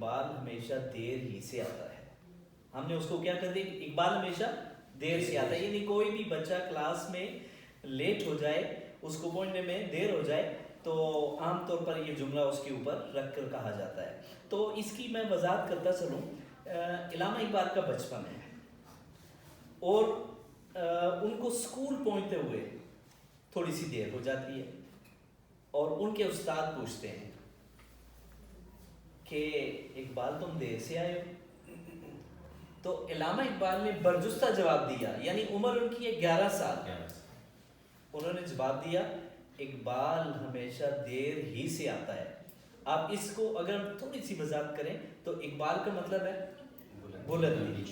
اقبال ہمیشہ دیر ہی سے آتا ہے. ہم نے اس کو کیا کر دیا, اقبال ہمیشہ دیر سے آتا ہے. یعنی کوئی بھی بچہ کلاس میں لیٹ ہو جائے, اس کو پہنچنے میں دیر ہو جائے, تو عام طور پر یہ جملہ اس کے اوپر رکھ کر کہا جاتا ہے. تو اس کی میں وضاحت کرتا چلوں. علامہ اقبال کا بچپن ہے اور ان کو اسکول پہنچتے ہوئے تھوڑی سی دیر ہو جاتی ہے, اور ان کے استاد پوچھتے ہیں کہ اقبال تم دیر سے آئے ہو. تو علامہ اقبال نے برجستہ جواب دیا, یعنی عمر ان کی ہے 11 سال. انہوں نے جواب دیا اقبال ہمیشہ دیر ہی سے آتا ہے. آپ اس کو اگر تھوڑی سی وضاحت کریں تو اقبال کا مطلب ہے بلندی,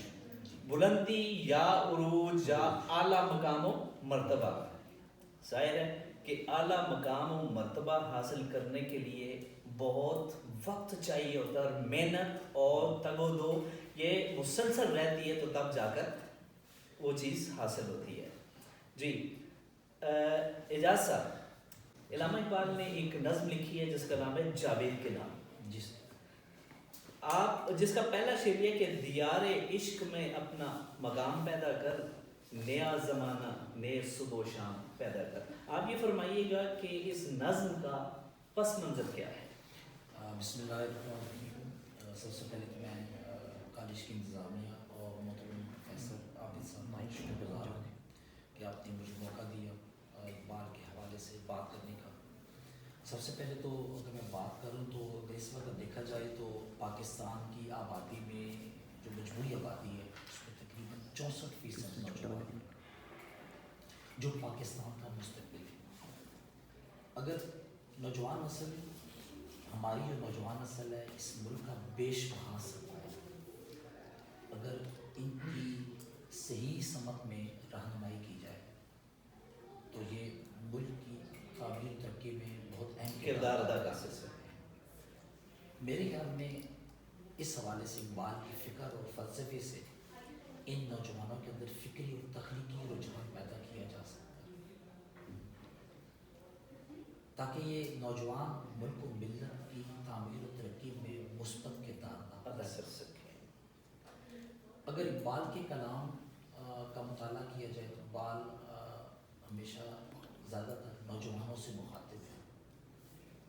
بلندی یا عروج یا اعلیٰ مقام و مرتبہ. ظاہر ہے کہ اعلیٰ مقام و مرتبہ حاصل کرنے کے لیے بہت وقت چاہیے ہوتا ہے, اور محنت اور تگ و دو یہ مسلسل رہتی ہے, تو تب جا کر وہ چیز حاصل ہوتی ہے. جی اعجاز صاحب, علامہ اقبال نے ایک نظم لکھی ہے جس کا نام ہے جاوید کے نام. جی آپ جس کا پہلا شعر یہ کہ دیار عشق میں اپنا مقام پیدا کر, نیا زمانہ نئے صبح و شام پیدا کر. آپ یہ فرمائیے گا کہ اس نظم کا پس منظر کیا ہے؟ بسم اللہ الرحمن الرحیم. سب سے پہلے تو میں کالج کی انتظامیہ اور محترم پروفیسر عابد صاحب کا شکر گزار ہوں کہ آپ نے مجھے موقع دیا اقبال کے حوالے سے بات کرنے کا. سب سے پہلے تو اگر میں بات کروں تو اس وقت دیکھا جائے تو پاکستان کی آبادی میں جو مجموعی آبادی ہے اس میں تقریباً 64% نوجوان جو پاکستان کا مستقبل ہے. اگر نوجوان نسل, ہماری جو نوجوان نسل ہے, اس ملک کا بیش بہا سرمایہ ہے. اگر ان کی صحیح سمت میں رہنمائی کی جائے تو یہ ملک کی تعمیر ترقی میں بہت اہم کردار ادا کر سکتے ہیں. میرے خیال میں اس حوالے سے اقبال کی فکر اور فلسفے سے ان نوجوانوں کے اندر فکری اور تخلیقی رجحان پیدا کیا جا سکتا ہے, تاکہ یہ نوجوان ملک و ملت کی تعمیر و ترقی میں مثبت کردار ادا کر سکے. اگر اقبال کے کلام کا مطالعہ کیا جائے تو اقبال ہمیشہ زیادہ تر نوجوانوں سے مخاطب ہے.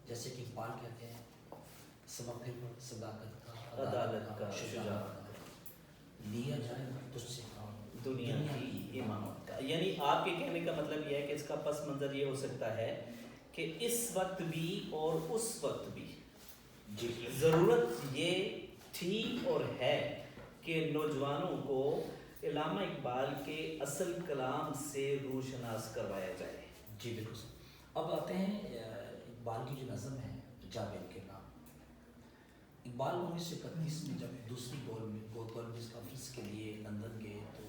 جیسے کہ اقبال کہتے ہیں سبق پر صداقت کا, عدالت کا, شجاعت کا, لیا جائے تجھ سے کام دنیا کی امامت کا. یعنی آپ کے کہنے کا مطلب یہ ہے کہ اس کا پس منظر یہ ہو سکتا ہے کہ اس وقت بھی اور اس وقت بھی ضرورت یہ تھی اور ہے کہ نوجوانوں کو علامہ اقبال کے اصل کلام سے روشناس کروایا جائے. جی بالکل. اب آتے ہیں اقبال کی جو نظم ہے جاوید کے نام. اقبال 1931 میں جب دوسری گولڈ میڈل کانفرنس کے لیے لندن گئے تو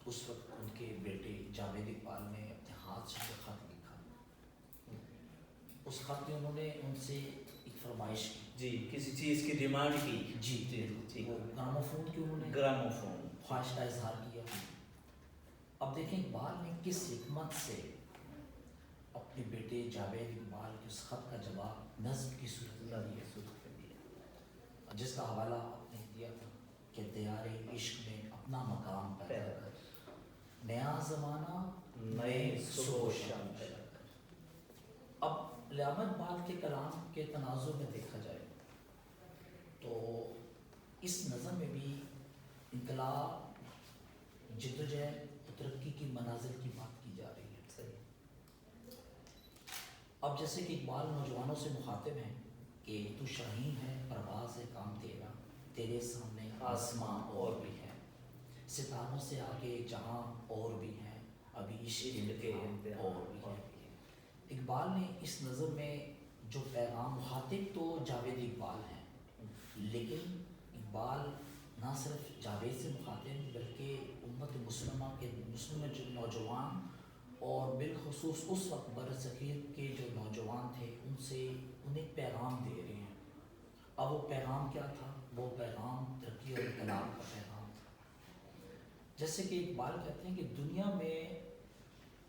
اس وقت ان کے بیٹے جاوید اقبال نے اپنے ہاتھ سے خط لکھا. اس خط میں انہوں نے ان سے ایک فرمائش کی, جی کسی چیز کی ڈیمانڈ کی. جی جی وہ گراموفون کی انہوں نے گراموفون خواہش کا اظہار کیا. اب دیکھیں اقبال نے کس حکمت سے اپنے بیٹے جاوید اقبال کے اس خط کا جواب نظم کی صورت میں دیا, جس کا حوالہ آپ نے دیا تھا کہ دیار عشق میں اپنا مقام پیدا کر, نیا زمانہ نئے صبح و شام پیدا کر. اب علامہ اقبال کے کلام کے تناظر میں دیکھا جائے تو اس نظم میں بھی انقلاب, جدوجہد, ترقی کی منازل کی بات کی جا رہی ہے. اب جیسے کہ اقبال نوجوانوں سے مخاطب ہیں کہ تو شاہین ہے, پرواز ہے کام تیرا, تیرے سامنے آسماں اور بھی ہے, ستاروں سے آگے جہاں اور بھی ہیں, ابھی عشق کے اور بھی ہیں. اقبال نے اس نظم میں جو پیغام, مخاطب تو جاوید اقبال ہیں, لیکن اقبال نہ صرف جاوید سے مخاطب بلکہ امت مسلمہ کے مسلم نوجوان اور بالخصوص اس وقت برصغیر کے جو نوجوان تھے ان سے انہیں پیغام دے رہے ہیں. اب وہ پیغام کیا تھا؟ وہ پیغام ترقی اور انقلاب کا پیغام تھا. جیسے کہ اقبال کہتے ہیں کہ دنیا میں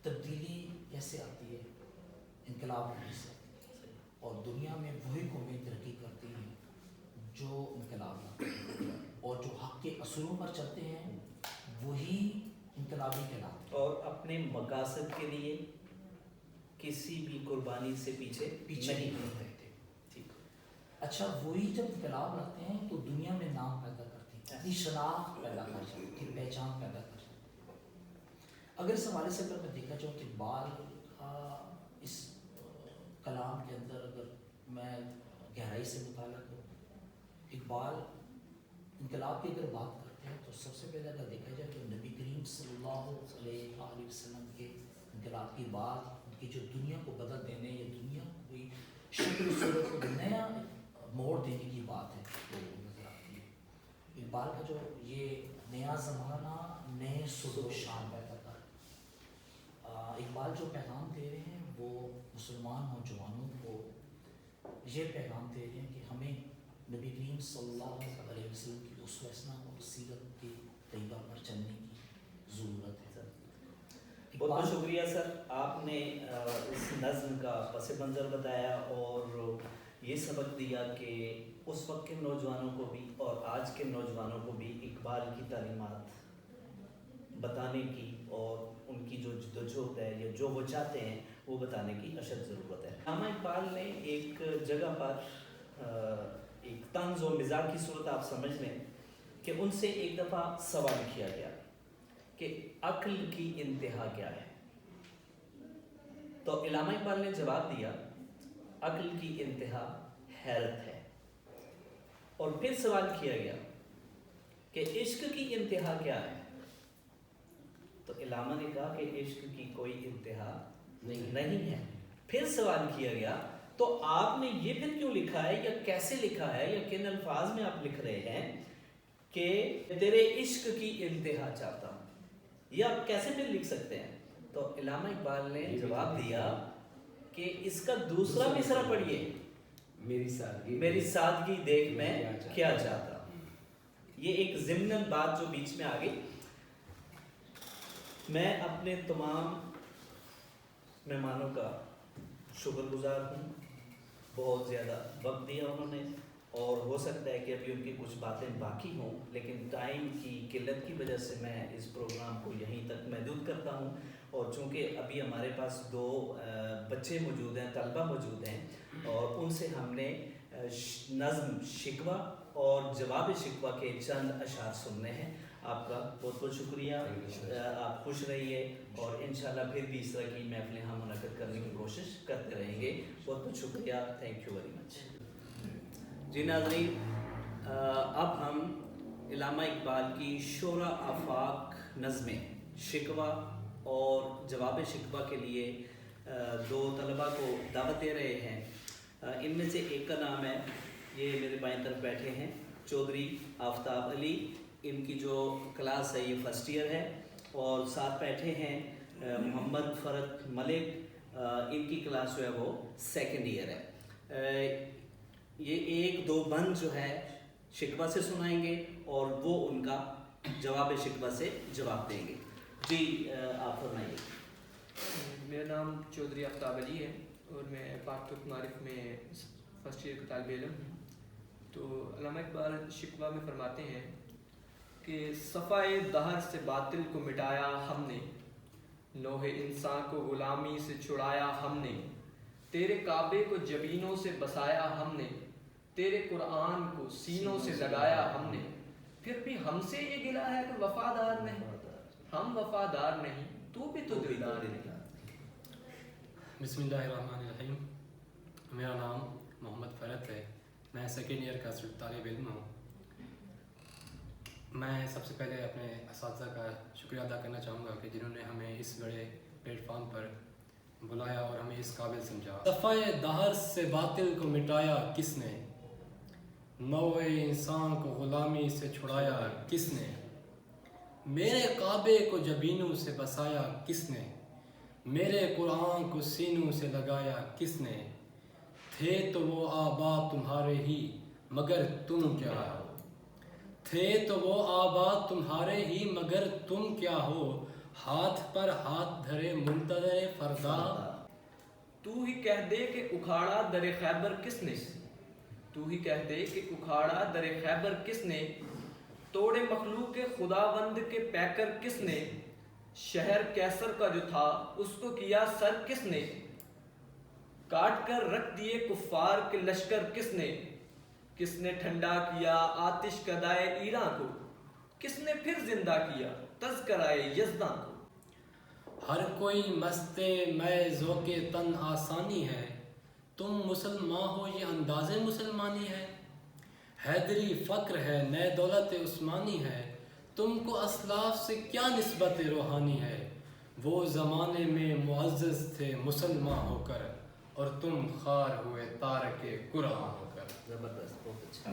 تبدیلی کیسے آتی ہے؟ انقلاب ہونے سے. اور دنیا میں وہی قومیں ترقی کرتی ہیں جو انقلاب لاتے ہیں اور جو حق کے اصولوں پر چلتے ہیں وہی انقلابی کہلاتے ہیں، اور اپنے مقاصد کے لیے کسی بھی قربانی سے پیچھے نہیں رہتے۔ ٹھیک۔ اچھا، وہی جب انقلاب لاتے ہیں تو دنیا میں نام پیدا کرتے ہیں، اپنی شناخت پیدا کر جاتے ہیں، پہچان پیدا کر جاتے ہیں۔ اگر اس حوالے سے اگر میں دیکھا جاؤں کہ اقبال کا اس کلام کے اندر اگر میں گہرائی سے مطالعہ کروں، اقبال انقلاب کی اگر بات کرتے ہیں تو سب سے پہلے اگر دیکھا جائے تو نبی کریم صلی اللہ علیہ وآلہ وسلم کے انقلاب کی بات، ان کی جو دنیا کو بدل دینے یا دنیا کو کوئی شکل صورت کو نیا موڑ دینے کی بات ہے وہ نظر آتی ہے۔ اقبال کا جو یہ نیا زمانہ نئے سر و شان پیدا کر، اقبال جو پیغام دے رہے ہیں وہ مسلمان نوجوانوں کو یہ پیغام دے رہے ہیں کہ ہمیں نبی کریم صلی اللہ علیہ وسلم کی اسوہ حسنہ اور سیرت کی طیبہ پر چلنے کی ضرورت ہے۔ بہت بہت شکریہ سر، آپ نے اس نظم کا پس منظر بتایا اور یہ سبق دیا کہ اس وقت کے نوجوانوں کو بھی اور آج کے نوجوانوں کو بھی اقبال کی تعلیمات بتانے کی اور ان کی جو جدوجہد ہے یا جو وہ چاہتے ہیں وہ بتانے کی اشد ضرورت ہے۔ علامہ اقبال نے ایک جگہ پر ایک طنز و مزاح کی صورت آپ سمجھ لیں کہ ان سے ایک دفعہ سوال کیا گیا کہ عقل کی انتہا کیا ہے؟ تو علامہ اقبال نے جواب دیا عقل کی انتہا حیرت ہے۔ اور پھر سوال کیا گیا کہ عشق کی انتہا کیا ہے؟ تو علامہ نے کہا کہ عشق کی کوئی انتہا نہیں ہے۔ پھر سوال کیا گیا تو آپ نے یہ پھر کیوں لکھا ہے یا کیسے لکھا ہے یا کن الفاظ میں آپ لکھ رہے ہیں کہ تیرے عشق کی انتہا چاہتا ہوں، یہ آپ کیسے پھر لکھ سکتے ہیں؟ تو علامہ اقبال نے جواب دیا کہ اس کا دوسرا مصرع پڑھیے، میری سادگی دیکھ میں کیا چاہتا ہوں۔ یہ ایک ضمن بات جو بیچ میں آ گئی۔ میں اپنے تمام مہمانوں کا شکر گزار ہوں، بہت زیادہ وقت دیا انہوں نے، اور ہو سکتا ہے کہ ابھی ان کی کچھ باتیں باقی ہوں، لیکن ٹائم کی قلت کی وجہ سے میں اس پروگرام کو یہیں تک محدود کرتا ہوں۔ اور چونکہ ابھی ہمارے پاس 2 بچے موجود ہیں، طلبہ موجود ہیں، اور ان سے ہم نے نظم شکوہ اور جواب شکوہ کے چند اشعار سننے ہیں۔ آپ کا بہت بہت شکریہ، آپ خوش رہیے اور انشاءاللہ پھر بھی اس طرح کی محفلیں ہم منعقد کرنے کی کوشش کرتے رہیں گے۔ بہت بہت شکریہ، تھینک یو ویری مچ۔ جی ناظرین، اب ہم علامہ اقبال کی شعرا آفاق نظمیں شکوہ اور جواب شکوہ کے لیے 2 طلباء کو دعوت دے رہے ہیں۔ ان میں سے ایک کا نام ہے، یہ میرے بائیں طرف بیٹھے ہیں، چودھری آفتاب علی، ان کی جو کلاس ہے یہ فرسٹ ایئر ہے، اور ساتھ بیٹھے ہیں محمد فرق ملک، ان کی کلاس جو ہے وہ سیکنڈ ایئر ہے۔ یہ 1-2 بند جو ہے شکوہ سے سنائیں گے اور وہ ان کا جواب شکوہ سے جواب دیں گے۔ جی آپ فرمائیے۔ میرا نام چودھری آفتاب علی ہے اور میں پاک ترک معارف میں فرسٹ ایئر کا طالب علم ہوں۔ تو علامہ اقبال شکوہ میں فرماتے ہیں کہ صفائے دہر سے باطل کو مٹایا ہم نے، نوح انسان کو غلامی سے چھڑایا ہم نے، تیرے کعبے کو جبینوں سے بسایا ہم نے، تیرے قرآن کو سینوں سے لگایا ہم نے، پھر بھی ہم سے یہ گلا ہے کہ وفادار نہیں، ہم وفادار نہیں، تو بھی تو دلدار نہیں۔ بسم اللہ الرحمن الرحیم۔ میرا نام محمد فرق ہے، میں سیکنڈ ایئر کا طالب علم ہوں۔ میں سب سے پہلے اپنے اساتذہ کا شکریہ ادا کرنا چاہوں گا کہ جنہوں نے ہمیں اس بڑے پلیٹ فارم پر بلایا اور ہمیں اس قابل سمجھا۔ صفائے دہر سے باطل کو مٹایا کس نے، نوع انسان کو غلامی سے چھڑایا کس نے، میرے کعبے کو جبینوں سے بسایا کس نے، میرے قرآن کو سینوں سے لگایا کس نے، تھے تو وہ آبا تمہارے ہی مگر تم کیا ہو، تھے تو وہ آبا تمہارے ہی مگر تم کیا ہو، ہاتھ پر ہاتھ دھرے منتظر فردا، تو ہی کہہ دے کہ اکھاڑا در خیبر کس نے، تو ہی کہہ دے کہ اکھاڑا در خیبر کس نے، توڑے مخلوق خداوند کے پیکر کس نے، شہر کیسر کا جو تھا اس کو کیا سر کس نے، کاٹ کر رکھ دیے کفار کے لشکر کس نے ٹھنڈا کیا آتش کدائے ایران کو، کس نے پھر زندہ کیا تذکرائے یزداں کو۔ ہر کوئی مست میں ذوق تن آسانی ہے، تم مسلمان ہو یہ انداز مسلمانی ہے، حیدری فقر ہے نئے دولت عثمانی ہے، تم کو اسلاف سے کیا نسبت روحانی ہے، وہ زمانے میں معزز تھے مسلمان ہو کر، اور تم خار ہوئے تارک قرآن ہو کر۔ زبردست، بہت اچھا۔